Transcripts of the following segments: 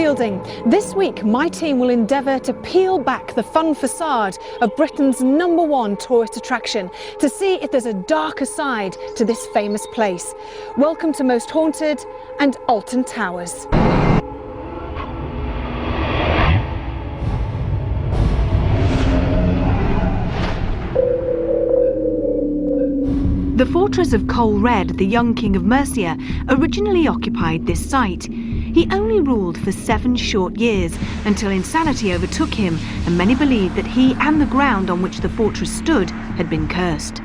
Building. This week, my team will endeavour to peel back the fun facade of Britain's #1 tourist attraction to see if there's a darker side to this famous place. Welcome to Most Haunted and Alton Towers. The fortress of Colred, the young king of Mercia, originally occupied this site. He only ruled for 7 short years until insanity overtook him, and many believed that he and the ground on which the fortress stood had been cursed.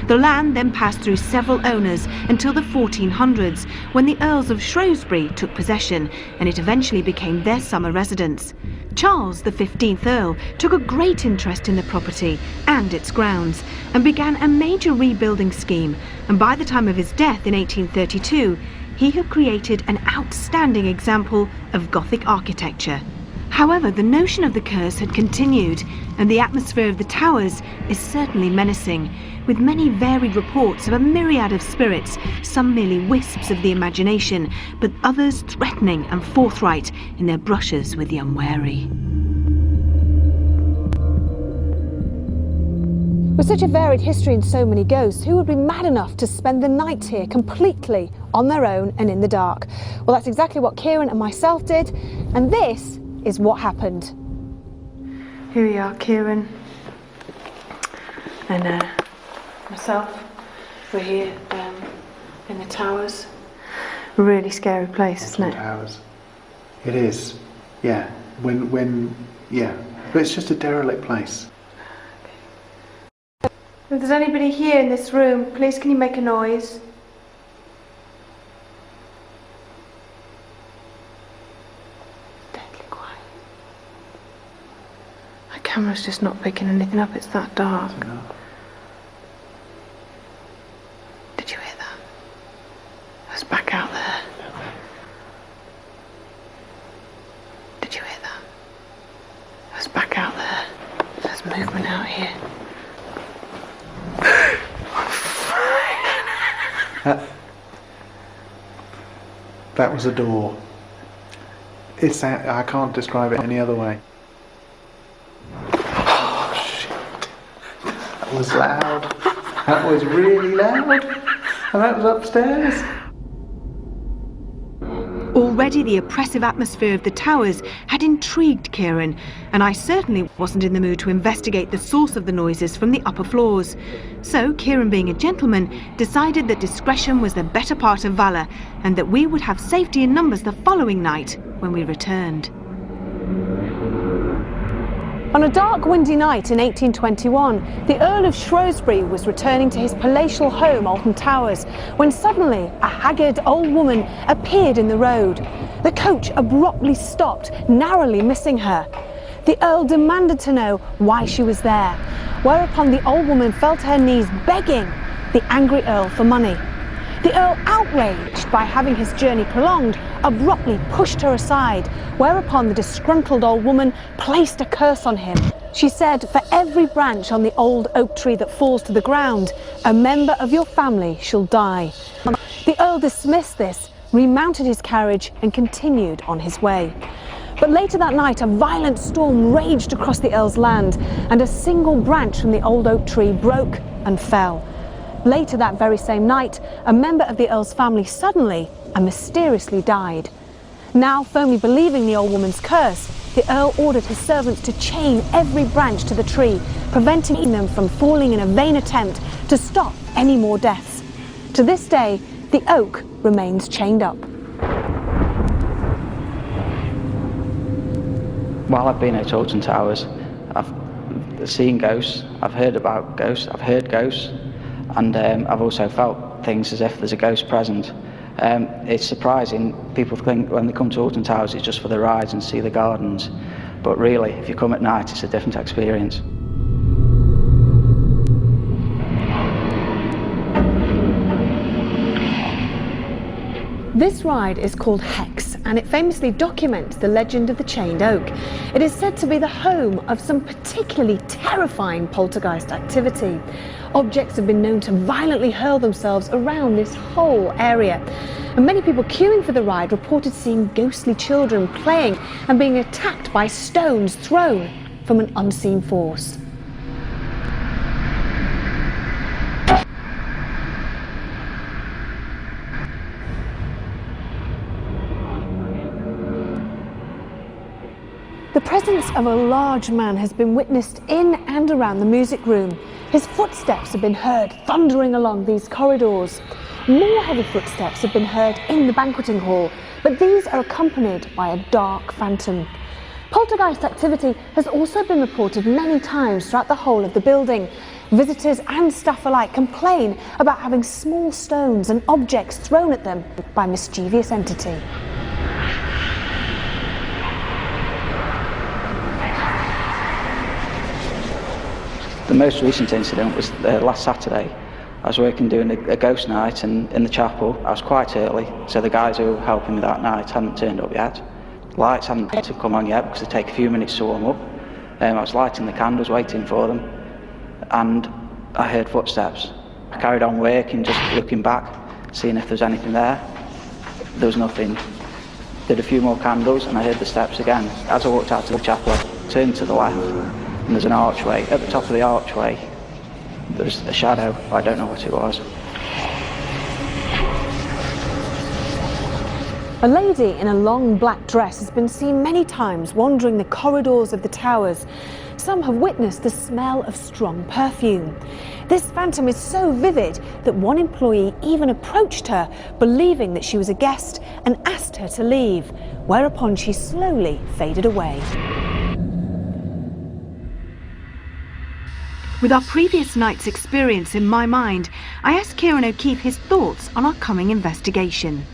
The land then passed through several owners until the 1400s, when the Earls of Shrewsbury took possession, and it eventually became their summer residence. Charles, the 15th Earl, took a great interest in the property and its grounds, and began a major rebuilding scheme, and by the time of his death in 1832, he had created an outstanding example of Gothic architecture. However, the notion of the curse had continued, and the atmosphere of the towers is certainly menacing, with many varied reports of a myriad of spirits, some merely wisps of the imagination, but others threatening and forthright in their brushes with the unwary. With such a varied history and so many ghosts, who would be mad enough to spend the night here completely on their own and in the dark? Well, that's exactly what Kieran and myself did, and this is what happened. Here we are, Kieran and myself. We're here in the towers. Really scary place, isn't it? Towers. It is. Yeah. Yeah. But it's just a derelict place. If there's anybody here in this room, please can you make a noise? Deadly quiet. My camera's just not picking anything up, it's that dark. Did you hear that? It was back out there. Did you hear that? It was back out there. There's movement out here. That was a door. I can't describe it any other way. Oh shit. That was loud. That was really loud. And that was upstairs. Already the oppressive atmosphere of the towers had intrigued Kieran, and I certainly wasn't in the mood to investigate the source of the noises from the upper floors. So Kieran, being a gentleman, decided that discretion was the better part of valour, and that we would have safety in numbers the following night when we returned. On a dark, windy night in 1821, the Earl of Shrewsbury was returning to his palatial home, Alton Towers, when suddenly a haggard old woman appeared in the road. The coach abruptly stopped, narrowly missing her. The Earl demanded to know why she was there, whereupon the old woman fell to her knees begging the angry Earl for money. The Earl, outraged by having his journey prolonged, abruptly pushed her aside, whereupon the disgruntled old woman placed a curse on him. She said, "For every branch on the old oak tree that falls to the ground, a member of your family shall die." The Earl dismissed this, remounted his carriage and continued on his way. But later that night, a violent storm raged across the Earl's land, and a single branch from the old oak tree broke and fell. Later that very same night, a member of the Earl's family suddenly and mysteriously died. Now firmly believing the old woman's curse, the Earl ordered his servants to chain every branch to the tree, preventing them from falling in a vain attempt to stop any more deaths. To this day, the oak remains chained up. While I've been at Alton Towers, I've seen ghosts, I've heard about ghosts, I've heard ghosts, and I've also felt things as if there's a ghost present. It's surprising, people think when they come to Alton Towers it's just for the rides and see the gardens, but really if you come at night it's a different experience. This ride is called Hex, and it famously documents the legend of the chained oak. It is said to be the home of some particularly terrifying poltergeist activity. Objects have been known to violently hurl themselves around this whole area. And many people queuing for the ride reported seeing ghostly children playing and being attacked by stones thrown from an unseen force. The presence of a large man has been witnessed in and around the music room. His footsteps have been heard thundering along these corridors. More heavy footsteps have been heard in the banqueting hall, but these are accompanied by a dark phantom. Poltergeist activity has also been reported many times throughout the whole of the building. Visitors and staff alike complain about having small stones and objects thrown at them by a mischievous entity. The most recent incident was last Saturday. I was working doing a ghost night in the chapel. I was quite early, so the guys who were helping me that night hadn't turned up yet. Lights hadn't come on yet because they take a few minutes to warm up. I was lighting the candles, waiting for them, and I heard footsteps. I carried on working, just looking back, seeing if there was anything there. There was nothing. Did a few more candles and I heard the steps again. As I walked out to the chapel, I turned to the left, and there's an archway. At the top of the archway, there's a shadow. I don't know what it was. A lady in a long black dress has been seen many times wandering the corridors of the towers. Some have witnessed the smell of strong perfume. This phantom is so vivid that one employee even approached her, believing that she was a guest, and asked her to leave, whereupon she slowly faded away. With our previous night's experience in my mind, I asked Kieran O'Keefe his thoughts on our coming investigation.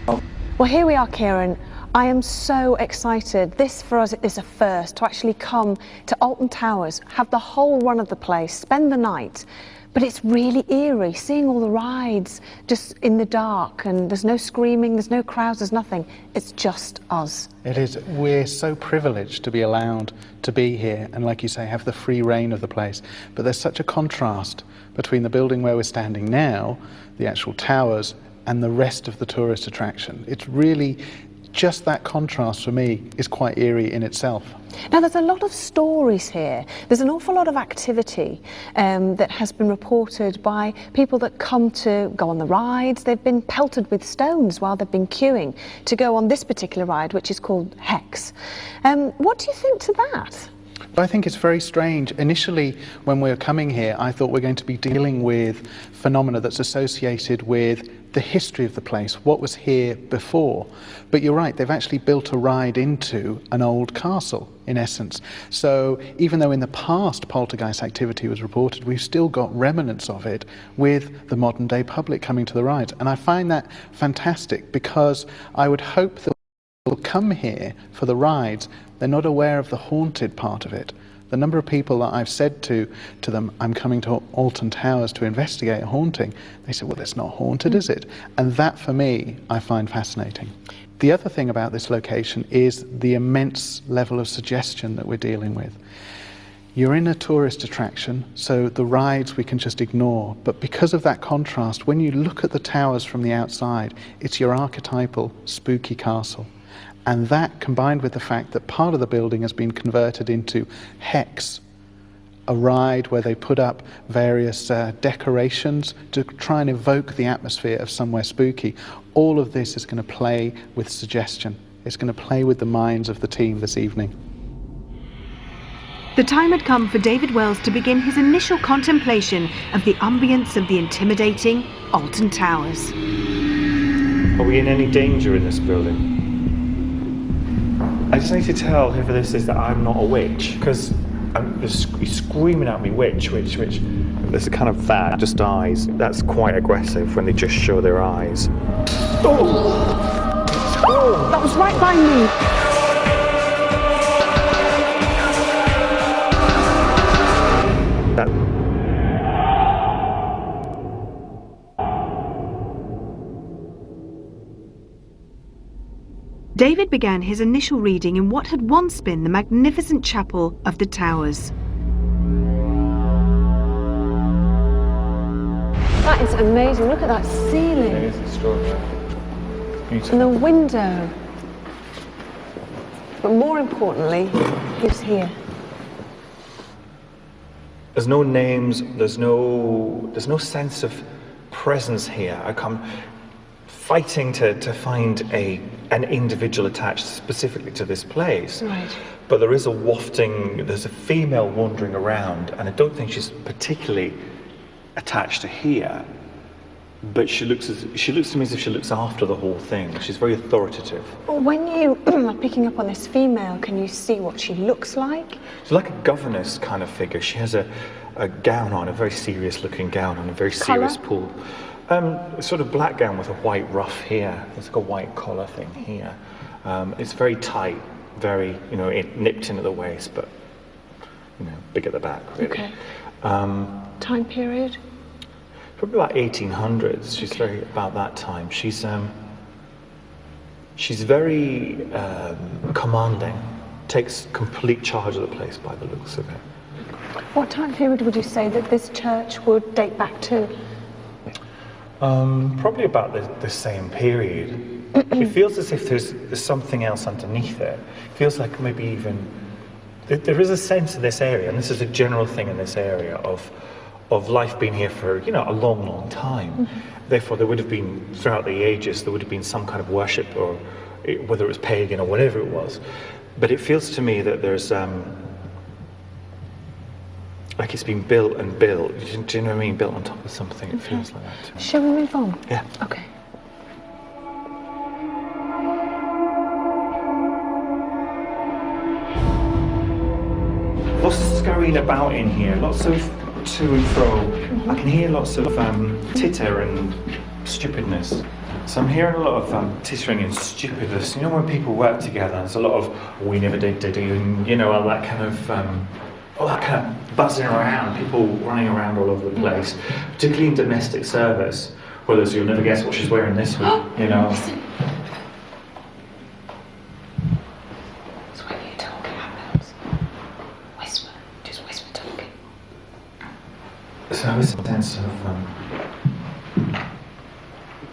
Well, here we are, Kieran. I am so excited. This for us is a first, to actually come to Alton Towers, have the whole run of the place, spend the night. But it's really eerie, seeing all the rides just in the dark, and there's no screaming, there's no crowds, there's nothing. It's just us. It is. We're so privileged to be allowed to be here and, like you say, have the free reign of the place. But there's such a contrast between the building where we're standing now, the actual towers, and the rest of the tourist attraction. It's really just that contrast for me is quite eerie in itself. Now, there's a lot of stories here. There's an awful lot of activity that has been reported by people that come to go on the rides. They've been pelted with stones while they've been queuing to go on this particular ride, which is called Hex. What do you think to that? I think it's very strange. Initially, when we were coming here, I thought we're going to be dealing with phenomena that's associated with the history of the place, what was here before. But you're right, they've actually built a ride into an old castle, in essence. So even though in the past poltergeist activity was reported, we've still got remnants of it with the modern day public coming to the rides. And I find that fantastic, because I would hope that people come here for the rides, they're not aware of the haunted part of it. The number of people that I've said to them, I'm coming to Alton Towers to investigate a haunting, they say, well, it's not haunted, is it? And that, for me, I find fascinating. The other thing about this location is the immense level of suggestion that we're dealing with. You're in a tourist attraction, so the rides we can just ignore. But because of that contrast, when you look at the towers from the outside, it's your archetypal spooky castle. And that, combined with the fact that part of the building has been converted into Hex, a ride where they put up various decorations to try and evoke the atmosphere of somewhere spooky, all of this is going to play with suggestion. It's going to play with the minds of the team this evening. The time had come for David Wells to begin his initial contemplation of the ambience of the intimidating Alton Towers. Are we in any danger in this building? I just need to tell whoever this is that I'm not a witch, because he's screaming at me, witch, witch, witch. There's kind of that, just eyes. That's quite aggressive when they just show their eyes. Oh! Oh, that was right by me. David began his initial reading in what had once been the magnificent chapel of the Towers. That is amazing. Look at that ceiling. It is extraordinary. Beautiful. And the window. But more importantly, who's here? There's no names, there's no sense of presence here. I come fighting to find an individual attached specifically to this place. Right. But there is a wafting, there's a female wandering around, and I don't think she's particularly attached to here. But she looks to me as if she looks after the whole thing. She's very authoritative. Well, when you are picking up on this female, can you see what she looks like? She's like a governess kind of figure. She has a gown on, a very serious looking gown on, a very serious pull. A sort of black gown with a white ruff here. There's like a white collar thing here. It's very tight, very, nipped in at the waist, but, big at the back, really. Okay. Time period? Probably about 1800s. She's very about that time. She's very commanding. Takes complete charge of the place by the looks of it. What time period would you say that this church would date back to? Probably about the same period. It feels as if there's something else underneath it. It feels like maybe even there is a sense in this area, and this is a general thing in this area of life being here for a long, long time. Mm-hmm. Therefore, there would have been throughout the ages there would have been some kind of worship, or whether it was pagan or whatever it was. But it feels to me that there's like it's been built and built. Do you know what I mean? Built on top of something. It feels like that to me. Shall we move on? Yeah. Okay. Lots of scurrying about in here. Lots of to and fro. I can hear lots of titter and stupidness. So I'm hearing a lot of tittering and stupidness. You know, when people work together, there's a lot of we never did, and all that kind of buzzing around, people running around all over the place, particularly in domestic service, where there's you'll never guess what she's wearing this week, Listen. It's when you talk, it happens. Whisper, just whisper talking. So it's a sense of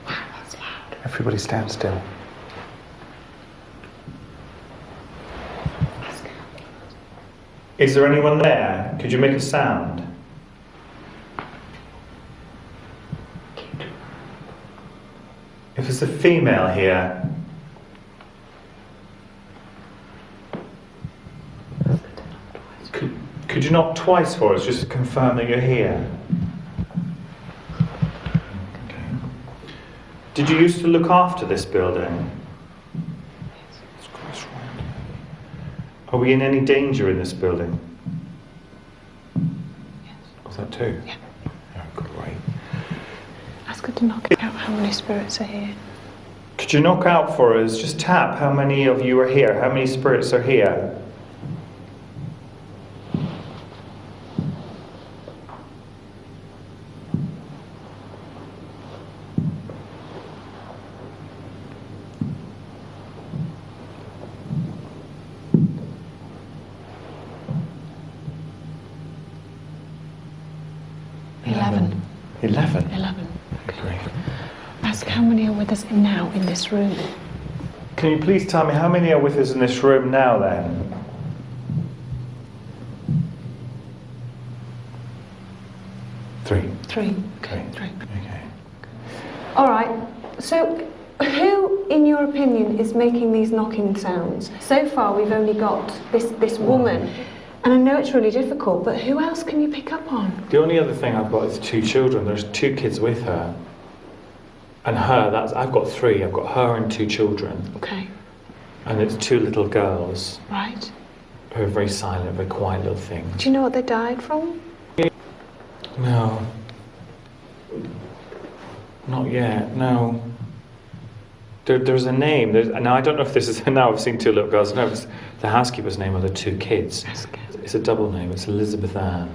Wow, that's loud. Everybody stand still. Is there anyone there? Could you make a sound? If there's a female here, could you knock twice for us, just to confirm that you're here? Okay. Did you used to look after this building? Are we in any danger in this building? Yes. Was that too? Yeah. Oh, great. Ask her to knock out how many spirits are here. Could you knock out for us, just tap how many of you are here, how many spirits are here? Eleven. 11? 11. Okay, great. Ask how many are with us now in this room. Can you please tell me how many are with us in this room now then? Three. 3. Okay. 3. Okay. All right. So, who, in your opinion, is making these knocking sounds? So far, we've only got this woman, and I know it's really difficult. But who else can you pick up on? The only other thing I've got is 2 children. There's 2 kids with her. And her, I've got 3. I've got her and 2 children. Okay. And it's 2 little girls Right. who are very silent, very quiet little things. Do you know what they died from? No. Not yet, no. There's a name. Now, I don't know if this is... Now I've seen 2 little girls. I don't know if it's the housekeeper's name or the 2 kids. It's a double name. It's Elizabeth Ann.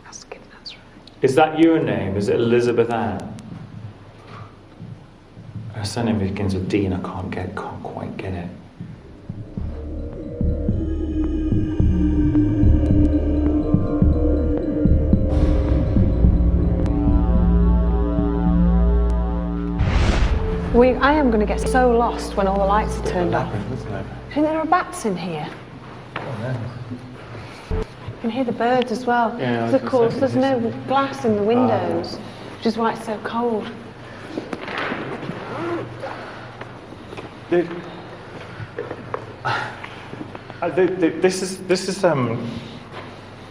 Ask if that's right. Is that your name? Is it Elizabeth Ann? Her surname begins with D and I can't quite get it. I am going to get so lost when all the lights are turned off. Isn't it? I think there are bats in here. Oh, no. You can hear the birds as well. Yeah, Of course, there's no glass in the windows, which is why it's so cold. This is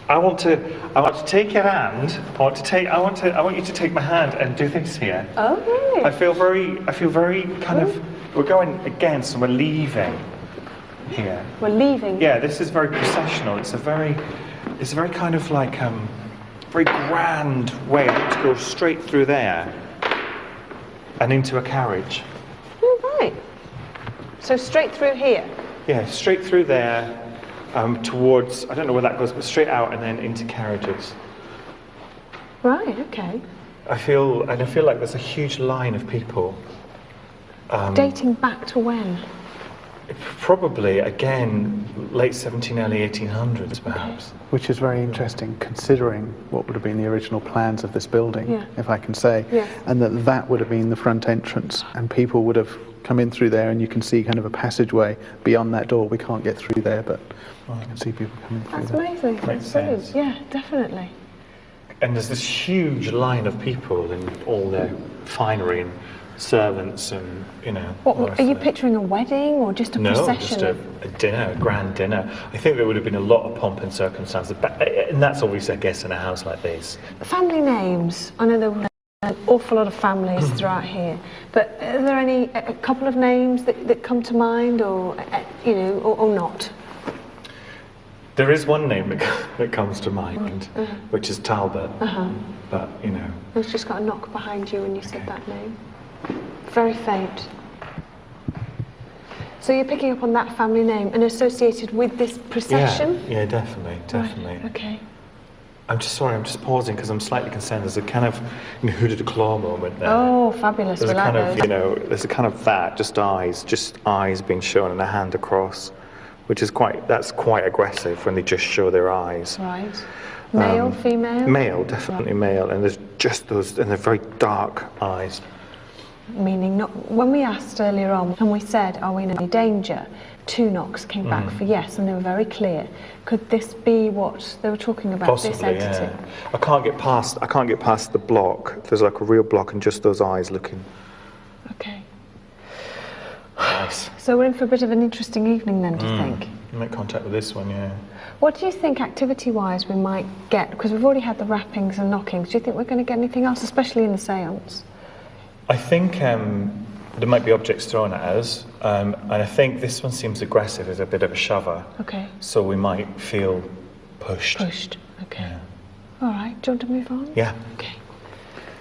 I want to take your hand. I want you to take my hand and do this here. Oh, really? I feel very kind of. We're going against and we're leaving here. We're leaving. Yeah, this is very processional. It's a very kind of like very grand way to go straight through there and into a carriage. Oh, right. So straight through here. Yeah, straight through there, towards, I don't know where that goes, but straight out and then into carriages. Right. Okay. I feel like there's a huge line of people. Dating back to when? Probably, again, late 1700s, early 1800s, perhaps. Which is very interesting, considering what would have been the original plans of this building, Yeah. if I can say, Yeah. and that would have been the front entrance, and people would have come in through there, and you can see kind of a passageway beyond that door. We can't get through there, but you can see people coming through That's there. amazing. Makes That's brilliant. sense. Yeah, definitely. And there's this huge line of people in all their finery and servants and, you know. all the What rest are you of it. picturing? A wedding or just a No, procession? just a dinner, a grand dinner. I think there would have been a lot of pomp and circumstances, and that's always, I guess, in a house like this. Family names. I know there were an awful lot of families throughout here, but are there a couple of names that come to mind, or or not? There is one name that comes to mind, which is Talbot. But, you know. I've just got a knock behind you when you said that name. Very faint. So you're picking up on that family name and associated with this procession? Yeah, definitely. Right, okay. I'm just pausing because I'm slightly concerned. There's a kind of who did the claw moment there. Oh, fabulous. There's We a like kind those. of, there's a kind of that, just eyes being shown and a hand across, which is that's quite aggressive when they just show their eyes. Right. Male, female? Male, definitely male, and there's just those, and they're very dark eyes. Meaning, not, when we asked earlier on and we said, are we in any danger? 2 knocks came back for yes, and they were very clear. Could this be what they were talking about, Possibly, this entity? yeah. I can't get past the block. There's like a real block and just those eyes looking. Okay. Nice. So we're in for a bit of an interesting evening then, do you think? Make contact with this one, yeah. What do you think activity-wise we might get? Because we've already had the rappings and knockings. Do you think we're going to get anything else, especially in the séance? I think there might be objects thrown at us, and I think this one seems aggressive as a bit of a shover. Okay. So we might feel pushed. Pushed. Okay. Yeah. All right. Do you want to move on? Yeah. Okay.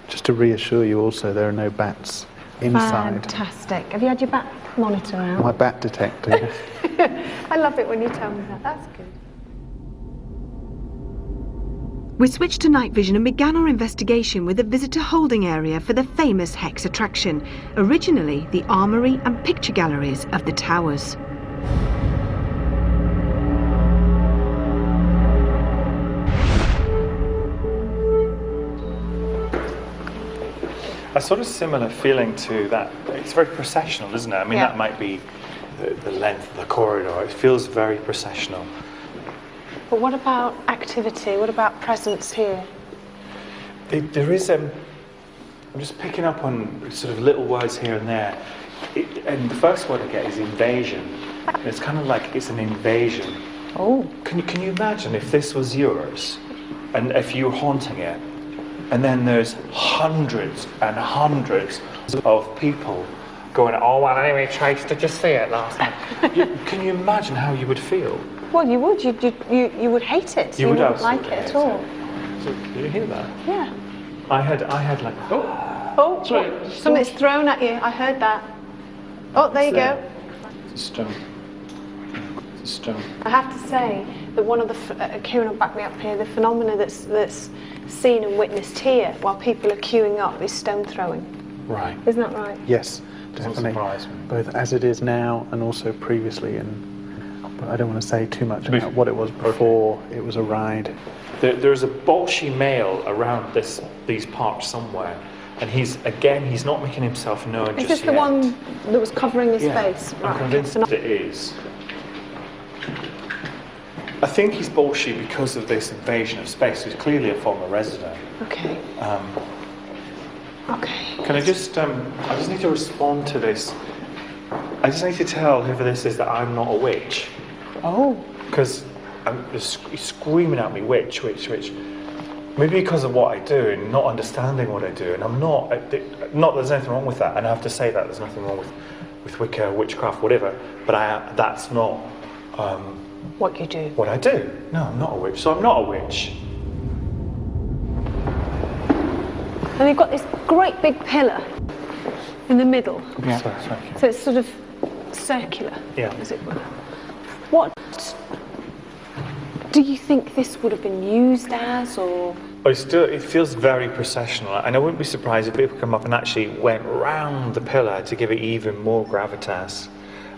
Just to reassure you also, there are no bats inside. Fantastic. Have you had your bat monitor out? My bat detector. I love it when you tell me that. That's good. We switched to night vision and began our investigation with the visitor holding area for the famous Hex attraction, originally the armoury and picture galleries of the Towers. A sort of similar feeling to that. It's very processional, isn't it? I mean, Yeah. that might be the length of the corridor. It feels very processional. But what about activity? What about presence here? There is I'm just picking up on sort of little words here and there. And the first word I get is invasion. And it's kind of like it's an invasion. Oh. Can you imagine if this was yours, and if you were haunting it, and then there's hundreds and hundreds of people going, oh, well, anyway, Trace, did you see it last night? Can you imagine how you would feel? Well, you would. You would hate it. You would wouldn't like absolutely it at hate all. So, did you hear that? Yeah. I had like, Oh, Sorry. something's thrown at you. I heard that. Oh, there you go. It's a stone. It's a stone. I have to say that one of the Kieran will back me up here. The phenomena that's seen and witnessed here while people are queuing up is stone throwing. Right. Isn't that right? Yes, definitely. Surprise me. Both as it is now and also previously. But I don't want to say too much about what it was before it was a ride. There's a Bolshie male around these parts somewhere, and he's not making himself known Is just this the yet. one that was covering his face? I'm convinced that it is. I think he's Bolshie because of this invasion of space. He's clearly a former resident. Okay. Okay. Can I just need to respond to this. I just need to tell whoever this is that I'm not a witch. Oh. Because he's screaming at me, witch. Maybe because of what I do and not understanding what I do. And I'm not that there's anything wrong with that. And I have to say that there's nothing wrong with Wicca, witchcraft, whatever. But that's not What you do. what I do. No, I'm not a witch. So I'm not a witch. And you've got this great big pillar in the middle. Yeah. Sorry, thank you. So it's sort of circular, Yeah. as it were. What do you think this would have been used as, or? It feels very processional, and I wouldn't be surprised if people come up and actually went round the pillar to give it even more gravitas,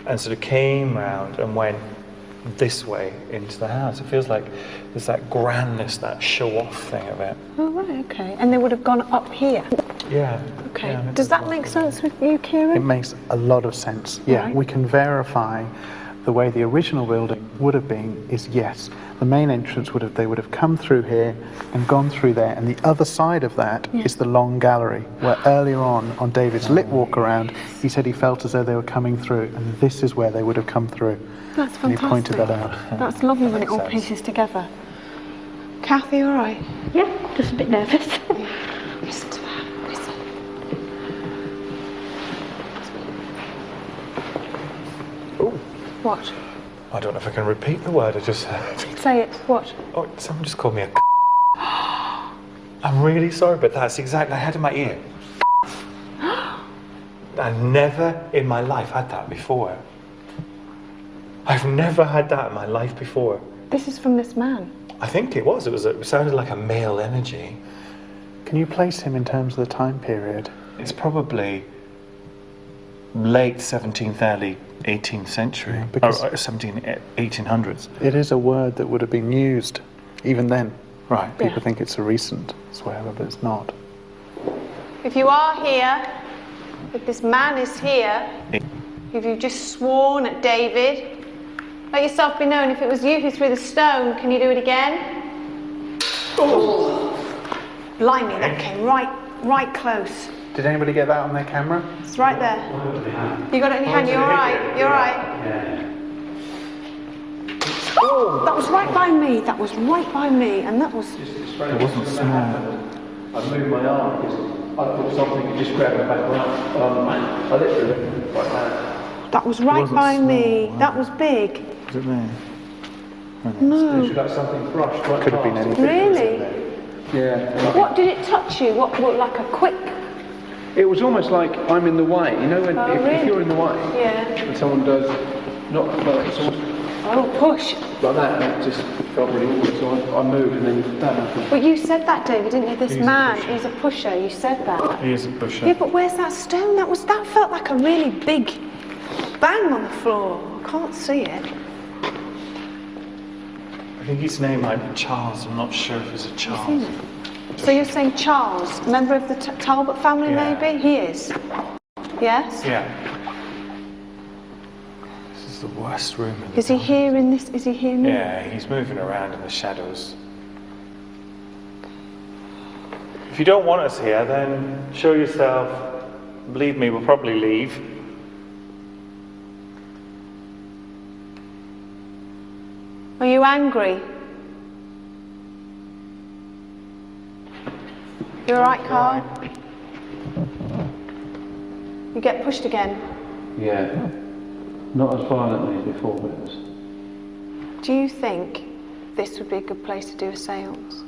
and sort of came round and went this way into the house. It feels like there's that grandness, that show-off thing of it. Oh, right, okay. And they would have gone up here. Yeah. Okay. Yeah, Does that make sense with you, Kieran? It makes a lot of sense. Yeah, Right. we can verify the way the original building would have been is yes. The main entrance they would have come through here and gone through there, and the other side of that is the long gallery, where earlier on David's lit walk around, he said he felt as though they were coming through, and this is where they would have come through. That's And he fantastic. pointed that out. That's lovely when it all sense. pieces together. Kathy, all right? Yeah, just a bit nervous. Listen to that. Listen. What? I don't know if I can repeat the word I just heard. Say it. What? Oh, someone just called me a I'm really sorry, but that's exactly I had in my ear. I've never in my life had that before. I've never had that in my life before. This is from this man. I think it was. It sounded like a male energy. Can you place him in terms of the time period? It's probably late 17th, early 18th century. Yeah, because- 1800s. It is a word that would have been used even then. Right. People think it's a recent swear, but it's not. If you are here, if this man is here, if you've just sworn at David, let yourself be known. If it was you who threw the stone, can you do it again? Oh. Blimey, that came right close. Did anybody get that on their camera? It's right there. You got it in your hand, you're all right, you're all right. Oh, that was right by me, that was right by me, and that was... It wasn't small. I moved my arm because I thought something had just grabbed my back arm. I literally went like that. That was right wasn't by me, small, that was big. Was it there? Literally like something brushed right Could have been past. anything. Really? Yeah. What did it touch you? What like a quick... It was almost like I'm in the way. You know, when if really? you're in the way Yeah. and someone does not like it's almost Oh, push. like that, and it just felt really awkward. So I moved, and then that happened. But you said that, David, didn't you? This He's a man pusher. is a pusher. You said that. He is a pusher. Yeah, but where's that stone? That felt like a really big bang on the floor. I can't see it. I think his name might be Charles. I'm not sure if it's a Charles. So you're saying Charles, member of the Talbot family, Yeah. maybe? He is. Yes. Yeah. This is the worst room in the Is he here in this? Is he here now? Yeah, he's moving around in the shadows. If you don't want us here, then show yourself. Believe me, we'll probably leave. Are you angry? You all right, Carl? You get pushed again. Yeah. Not as violently as before, but it was. Do you think this would be a good place to do a séance?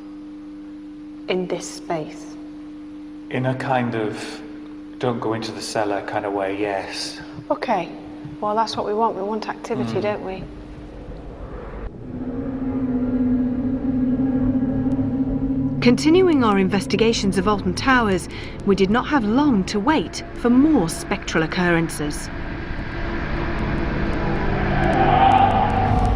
In this space? In a kind of don't go into the cellar kind of way, yes. Okay. Well, that's what we want. We want activity, don't we? Continuing our investigations of Alton Towers, we did not have long to wait for more spectral occurrences.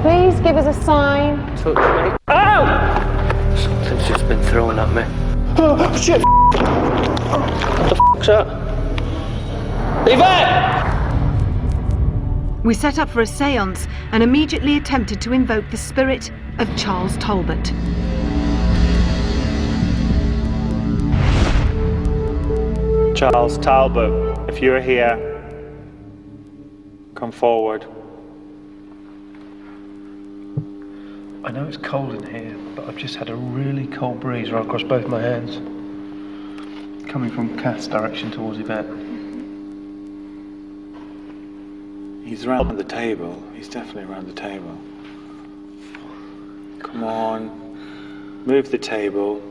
Please give us a sign. Touch me. Ow! Something's just been thrown at me. Oh, shit! What the fuck's that? Yvette! We set up for a séance and immediately attempted to invoke the spirit of Charles Talbot. Charles Talbot, if you're here, come forward. I know it's cold in here, but I've just had a really cold breeze right across both my hands. Coming from Kath's direction towards Yvette. He's around the table. He's definitely around the table. Come on. Move the table.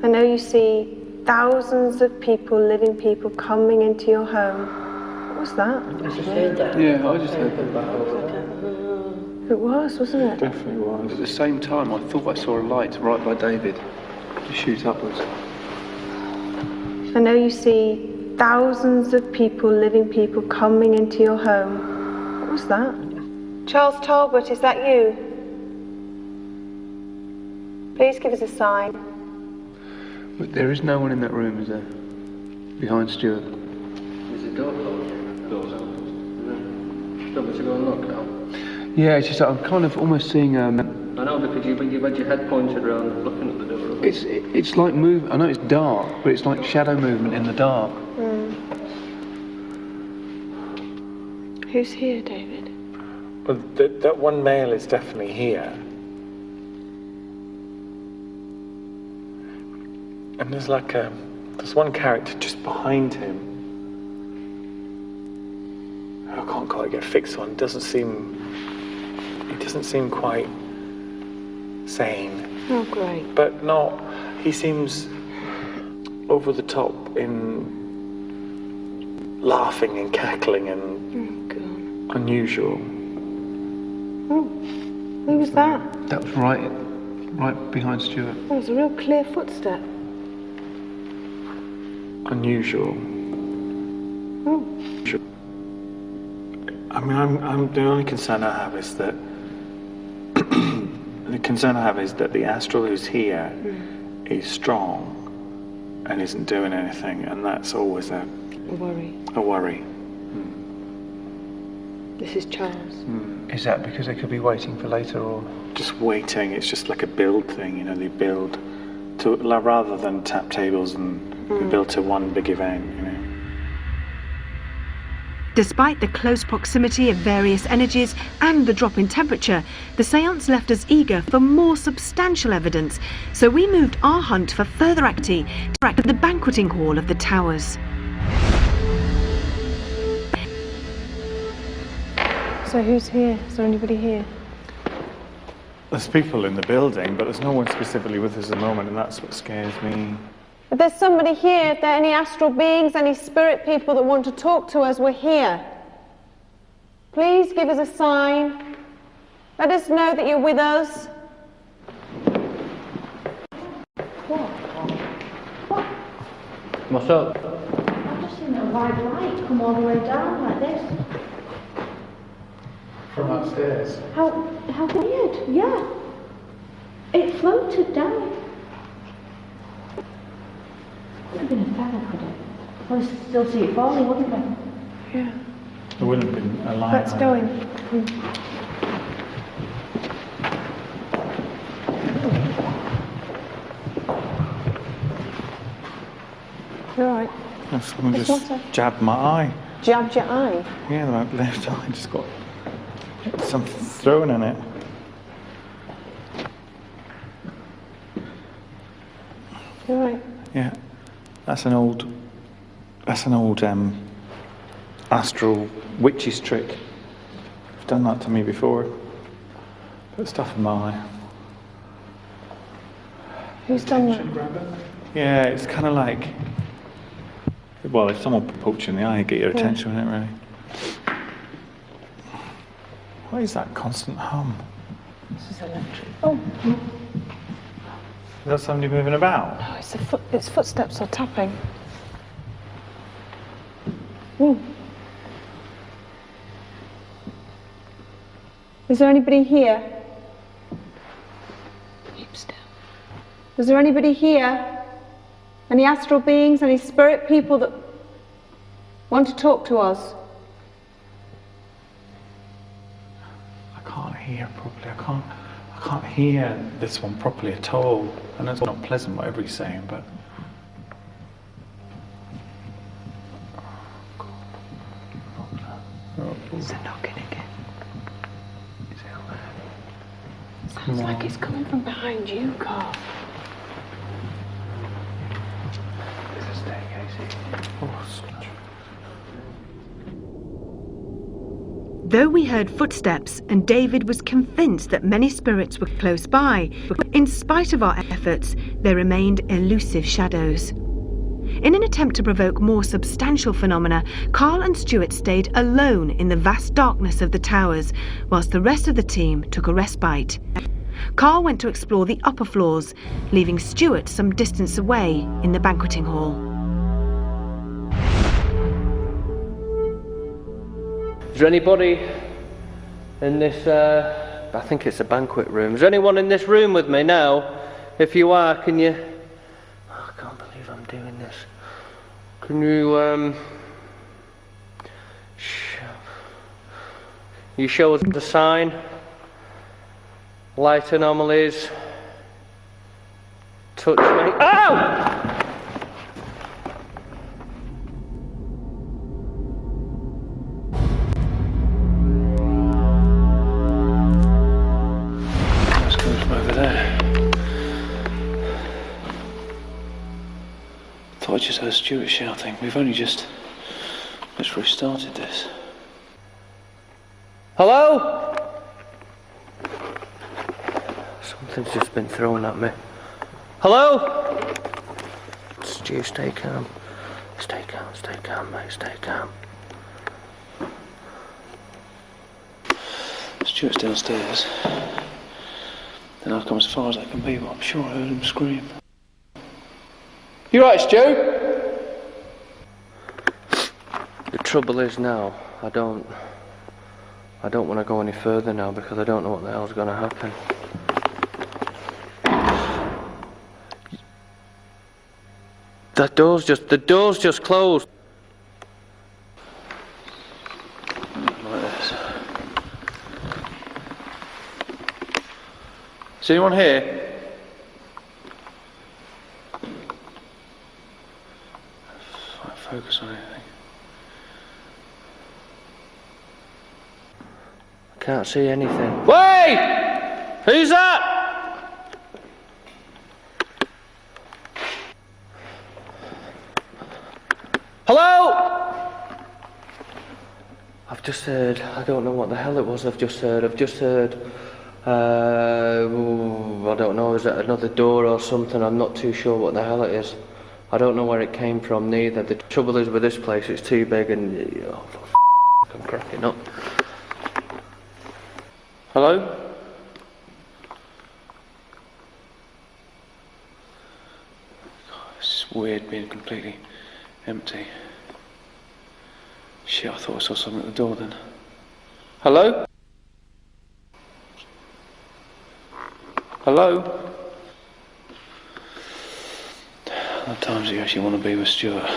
I know you see thousands of people, living people, coming into your home. What was that? Yeah, I just heard that. It was, wasn't it? Definitely was. At the same time, I thought I saw a light right by David to shoot upwards. I know you see thousands of people, living people, coming into your home. What was that? Charles Talbot, is that you? Please give us a sign. But there is no one in that room, is there? Behind Stuart. Is the door closed? Door's open. Do you want me to go and look now? Yeah, it's just that I'm kind of almost seeing. I know, because you've had your head pointed around looking at the door. It's like move. I know it's dark, but it's like shadow movement in the dark. Who's here, David? Well, that one male is definitely here. And there's like there's one character just behind him. I can't quite get a fix on. He doesn't seem quite sane. Oh, great. But not, he seems over the top in laughing and cackling and unusual. Oh, who was that? That was right behind Stuart. That was a real clear footstep. Unusual. Oh. I mean, I'm the only concern I have is that the astral who's here is strong and isn't doing anything, and that's always a worry. This is Charles. Is that because they could be waiting for later, or Just waiting. It's just like a build thing, you know. They build to rather than tap tables and they build to one big event, you know. Despite the close proximity of various energies and the drop in temperature, the séance left us eager for more substantial evidence, so we moved our hunt for further activity to the banqueting hall of the Towers. So who's here? Is there anybody here? There's people in the building, but there's no one specifically with us at the moment, and that's what scares me. If there's somebody here, if there are any astral beings, any spirit people that want to talk to us, we're here. Please give us a sign. Let us know that you're with us. What's up? I've just seen a white light come all the way down like this. From upstairs. How weird, yeah. It floated down. Could have been a feather, could it? I'll still see it falling, wouldn't it? Yeah. There wouldn't have been a light. Let's go in. You're all right. Someone It's just not jabbed my eye. Jabbed your eye. Yeah, my left eye just got something thrown in it. You're all right. Yeah, that's an old astral witch's trick. They've done that to me before. Put stuff in my eye. Who's done that? Yeah, it's kind of like, well, if someone pokes you in the eye, get your attention, isn't it, really? What is that constant hum? This is electric. Oh, Is that somebody moving about? no, it's footsteps or tapping. Ooh. Is there anybody here? Keep still. Is there anybody here? Any astral beings, any spirit people that want to talk to us? I can't hear properly. I can't hear this one properly at all. I know it's not pleasant whatever he's saying, but Is it knocking again? Sounds like it's coming from behind you, Carl. There's a staircase here. Though we heard footsteps and David was convinced that many spirits were close by, in spite of our efforts, there remained elusive shadows. In an attempt to provoke more substantial phenomena, Carl and Stuart stayed alone in the vast darkness of the towers, whilst the rest of the team took a respite. Carl went to explore the upper floors, leaving Stuart some distance away in the banqueting hall. Is there anybody in this, I think it's a banquet room. Is there anyone in this room with me now? If you are, can you... Oh, I can't believe I'm doing this. Can you, you show us the sign? Light anomalies. Touch me. Ow! I just heard Stuart shouting. We've only just restarted this. Hello? Something's just been thrown at me. Hello? Stu, stay calm. Stay calm, mate, stay calm. Stuart's downstairs. And I've come as far as I can be, but I'm sure I heard him scream. You right, Stu? The trouble is now, I don't want to go any further now because I don't know what the hell's going to happen. The door's just closed. Like this. Is anyone here? Focus on anything. I can't see anything. Wait! Who's that? Hello? I've just heard, I don't know what the hell it was I've just heard, I don't know, is that another door or something? I'm not too sure what the hell it is. I don't know where it came from neither. The trouble is with this place, it's too big and I'm cracking up. Hello? It's weird being completely empty. Shit, I thought I saw something at the door then. Hello? Hello? There are times you actually want to be with Stuart.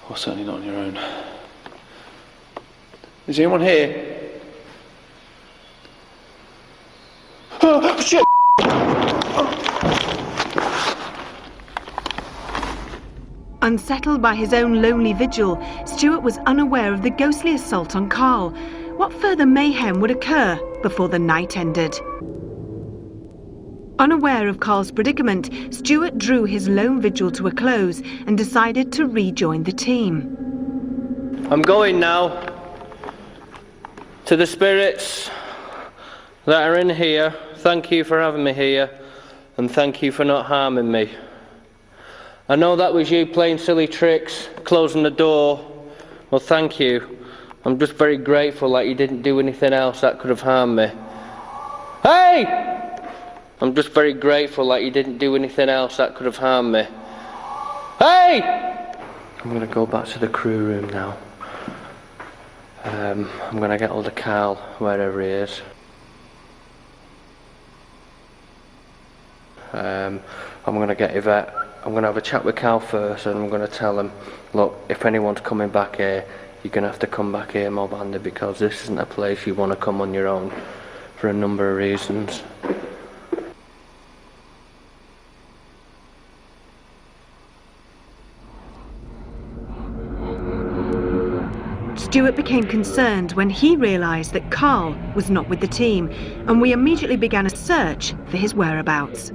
Or certainly not on your own. Is anyone here? Oh, shit! Unsettled by his own lonely vigil, Stuart was unaware of the ghostly assault on Carl. What further mayhem would occur before the night ended? Unaware of Carl's predicament, Stuart drew his lone vigil to a close and decided to rejoin the team. I'm going now to the spirits that are in here. Thank you for having me here, and thank you for not harming me. I know that was you playing silly tricks, closing the door. Well, thank you. I'm just very grateful that you didn't do anything else that could have harmed me. Hey! I'm just very grateful that you didn't do anything else that could have harmed me. Hey! I'm gonna go back to the crew room now. I'm gonna get hold of Carl, wherever he is. I'm gonna get Yvette. I'm gonna have a chat with Carl first, and I'm gonna tell him, look, if anyone's coming back here, you're gonna have to come back here mob-handed, because this isn't a place you want to come on your own for a number of reasons. Stuart became concerned when he realised that Carl was not with the team, and we immediately began a search for his whereabouts.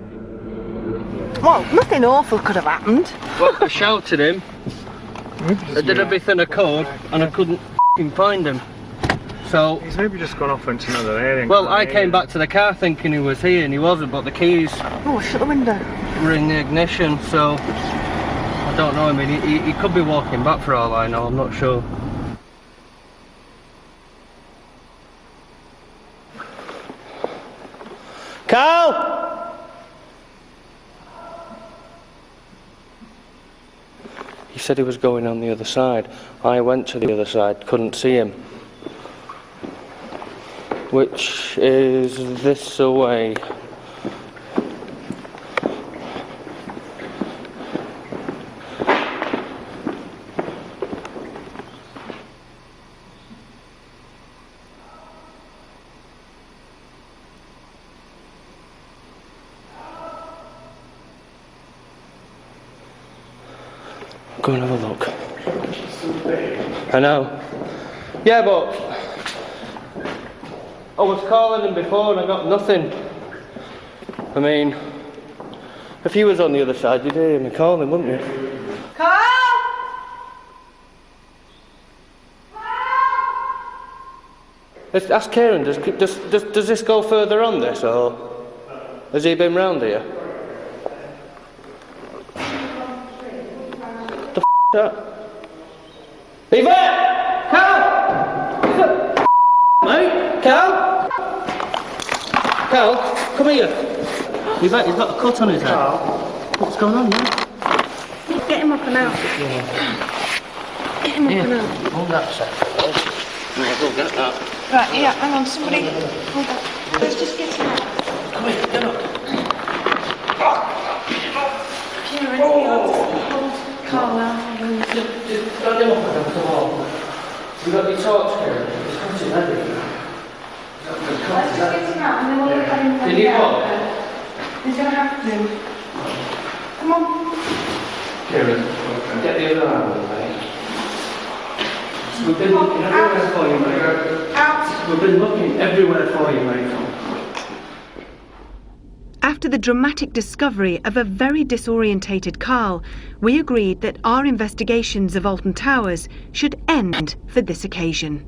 Well, nothing awful could have happened. Well, I shouted him, I did everything I could, and I couldn't find him. So He's maybe just gone off into another area. well, I came back to the car thinking he was here, and he wasn't, but the keys Oh, shut the window. were in the ignition, so I don't know. I mean, he could be walking back for all I know, I'm not sure. Carl! He said he was going on the other side. I went to the other side, couldn't see him. Which is this away. Go and have a look. I know. Yeah, but I was calling him before and I got nothing. I mean, if he was on the other side, you'd hear me calling him, wouldn't you? Let's ask Kieran, does this go further on this, or has he been round here? The f*** that? Yvette! Cal! Is that mate? Cal? Cal, come here. Yvette, he's got a cut on his head. What's going on now? Get him up and out. Get him up and out. Hold that a second. Right, go get that. Right, here, hang on, somebody. Hold on. Let's just get him out. Come here, get up. Kieran, hold Carl out. Stand him up against the wall. You got your torch, Kieran? It's cut his head. Let's just get him out and then we'll look at him from Did he fall? He's going to have to. Come on. Kieran, get the other arm, mate. We've been looking everywhere for you, mate. Out. We've been looking everywhere for you, mate. After the dramatic discovery of a very disorientated Carl, we agreed that our investigations of Alton Towers should end for this occasion.